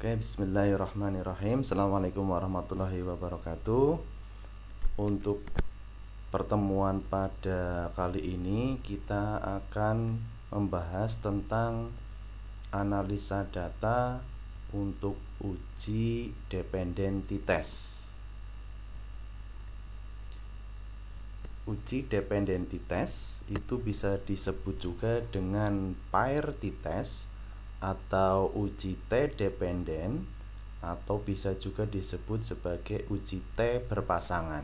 Oke, bismillahirrahmanirrahim. Assalamualaikum warahmatullahi wabarakatuh. Untuk pertemuan pada kali ini kita akan membahas tentang analisa data untuk uji dependentitas. Uji dependentitas itu bisa disebut juga dengan pair t-test atau uji T dependen, atau bisa juga disebut sebagai uji T berpasangan.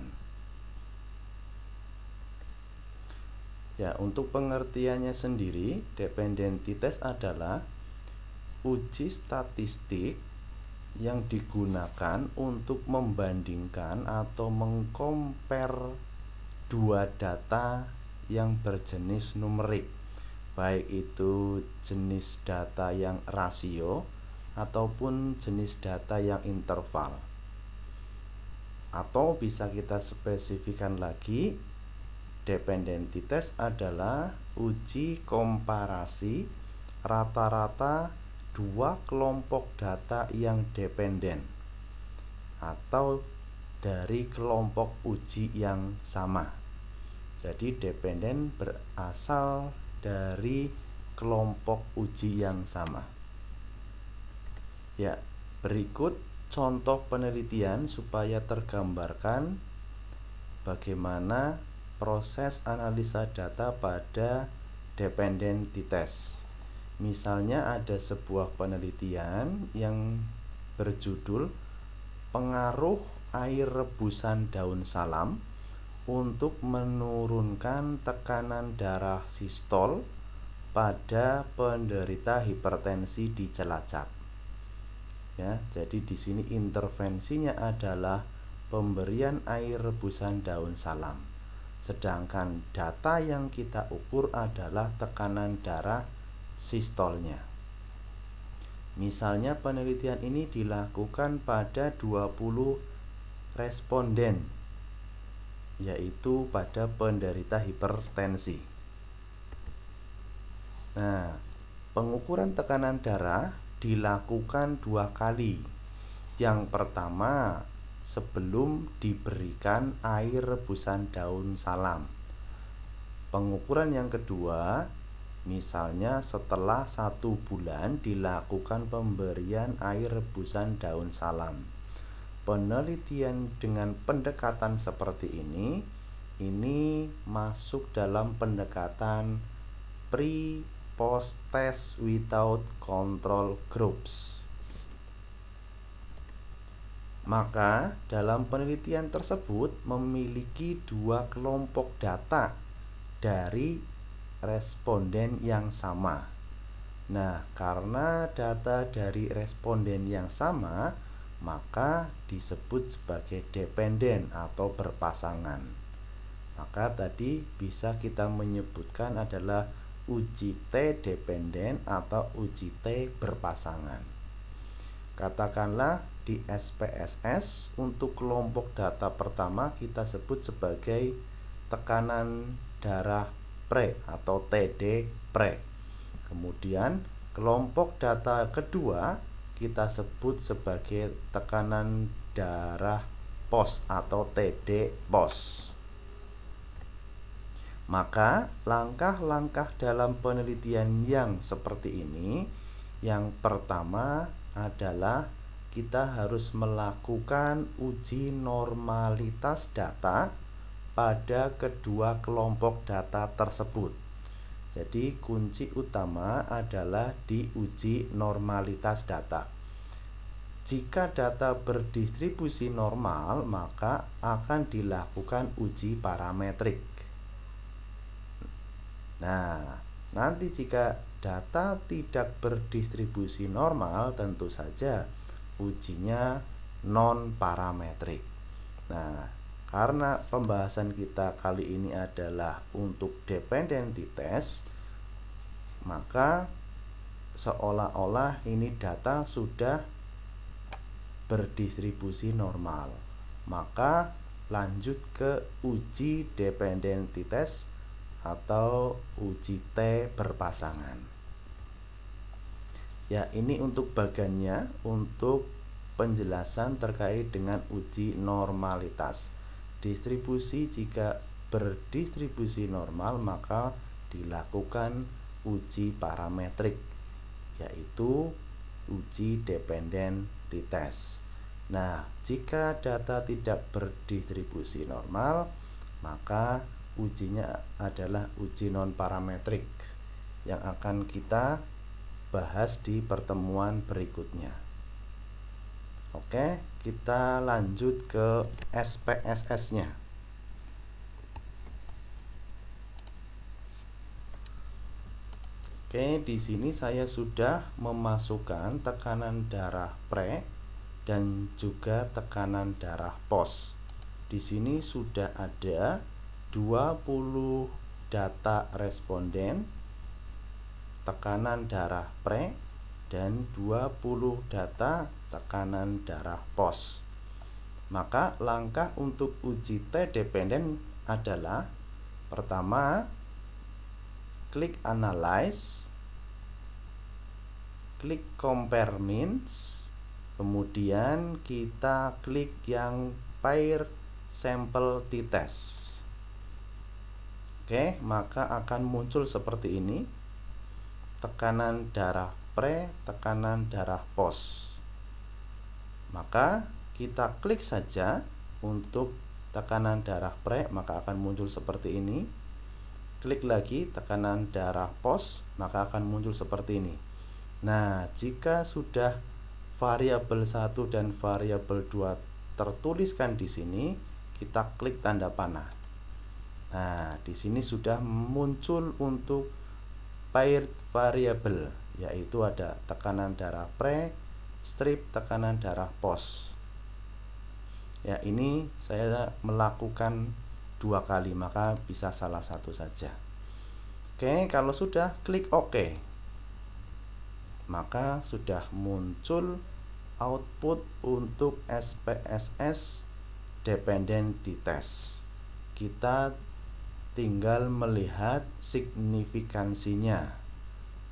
Ya, untuk pengertiannya sendiri, dependentitas adalah uji statistik yang digunakan untuk membandingkan atau mengcompare dua data yang berjenis numerik, baik itu jenis data yang rasio ataupun jenis data yang interval. Atau bisa kita spesifikkan lagi, dependentitas adalah uji komparasi rata-rata dua kelompok data yang dependen atau dari kelompok uji yang sama. Jadi dependen berasal dari kelompok uji yang sama. Ya, berikut contoh penelitian supaya tergambarkan bagaimana proses analisa data pada dependentitas. Misalnya ada sebuah penelitian yang berjudul pengaruh air rebusan daun salam untuk menurunkan tekanan darah sistol pada penderita hipertensi di Cilacap. Ya, jadi di sini intervensinya adalah pemberian air rebusan daun salam. Sedangkan data yang kita ukur adalah tekanan darah sistolnya. Misalnya penelitian ini dilakukan pada 20 responden, yaitu pada penderita hipertensi. Nah, pengukuran tekanan darah dilakukan 2 kali. Yang pertama, sebelum diberikan air rebusan daun salam. Pengukuran yang kedua, misalnya setelah 1 bulan dilakukan pemberian air rebusan daun salam. Penelitian dengan pendekatan seperti ini masuk dalam pendekatan pre-post test without control groups. Maka dalam penelitian tersebut memiliki 2 kelompok data dari responden yang sama. Nah, karena data dari responden yang sama, maka disebut sebagai dependen atau berpasangan. Maka tadi bisa kita menyebutkan adalah uji T dependen atau uji T berpasangan. Katakanlah di SPSS untuk kelompok data pertama kita sebut sebagai tekanan darah pre atau TD pre. Kemudian kelompok data kedua kita sebut sebagai tekanan darah pos atau TD pos. Maka langkah-langkah dalam penelitian yang seperti ini, yang pertama adalah kita harus melakukan uji normalitas data pada kedua kelompok data tersebut. Jadi kunci utama adalah di uji normalitas data. Jika data berdistribusi normal, maka akan dilakukan uji parametrik. Nah, nanti jika data tidak berdistribusi normal, tentu saja ujinya non parametrik. Nah, karena pembahasan kita kali ini adalah untuk dependentitas, maka seolah-olah ini data sudah berdistribusi normal. Maka lanjut ke uji dependentitas atau uji T berpasangan. Ya, ini untuk bagannya, untuk penjelasan terkait dengan uji normalitas. Distribusi jika berdistribusi normal maka dilakukan uji parametrik, yaitu uji dependensitas. Nah, jika data tidak berdistribusi normal, maka ujinya adalah uji non parametrik yang akan kita bahas di pertemuan berikutnya. Oke, kita lanjut ke SPSS-nya. Oke, di sini saya sudah memasukkan tekanan darah pre dan juga tekanan darah pos. Di sini sudah ada 20 data responden, tekanan darah pre, dan 20 data tekanan darah pos. Maka langkah untuk uji T dependen adalah: pertama, klik analyze, klik compare means, kemudian kita klik yang pair sample t-test. Oke, maka akan muncul seperti ini: tekanan darah pre, tekanan darah pos. Maka kita klik saja untuk tekanan darah pre, maka akan muncul seperti ini. Klik lagi tekanan darah pos, maka akan muncul seperti ini. Nah, jika sudah variabel 1 dan variabel 2 tertuliskan di sini, kita klik tanda panah. Nah, di sini sudah muncul untuk paired variable, yaitu ada tekanan darah pre, strip tekanan darah pos. Ya, ini saya melakukan 2 kali, maka bisa salah satu saja. Oke, kalau sudah, klik OK. Maka sudah muncul output untuk SPSS dependensitas. Kita tinggal melihat signifikansinya,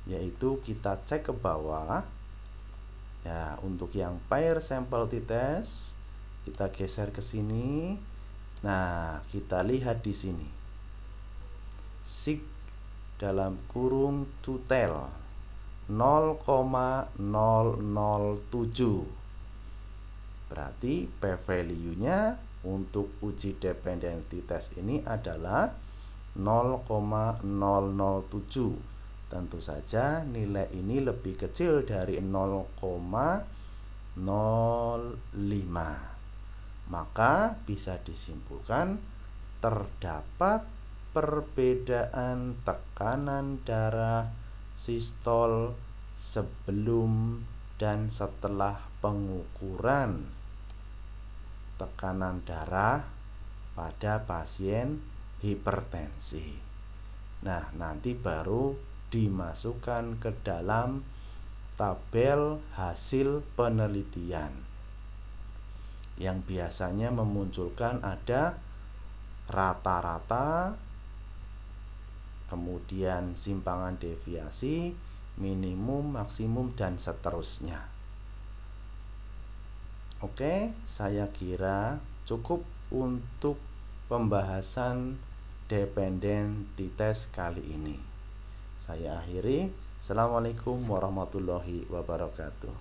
yaitu kita cek ke bawah. Ya, untuk yang pair sample t-test kita geser ke sini. Nah, kita lihat di sini sig dalam kurung total 0,007. Berarti P value-nya untuk uji dependensitas ini adalah 0,007. Tentu saja nilai ini lebih kecil dari 0,05. Maka bisa disimpulkan terdapat perbedaan tekanan darah sistol sebelum dan setelah pengukuran tekanan darah pada pasien hipertensi. Nah, nanti baru dimasukkan ke dalam tabel hasil penelitian yang biasanya memunculkan ada rata-rata, kemudian simpangan deviasi, minimum, maksimum, dan seterusnya. Oke, saya kira cukup untuk pembahasan dependensitas kali ini. Saya akhiri. Assalamualaikum warahmatullahi wabarakatuh.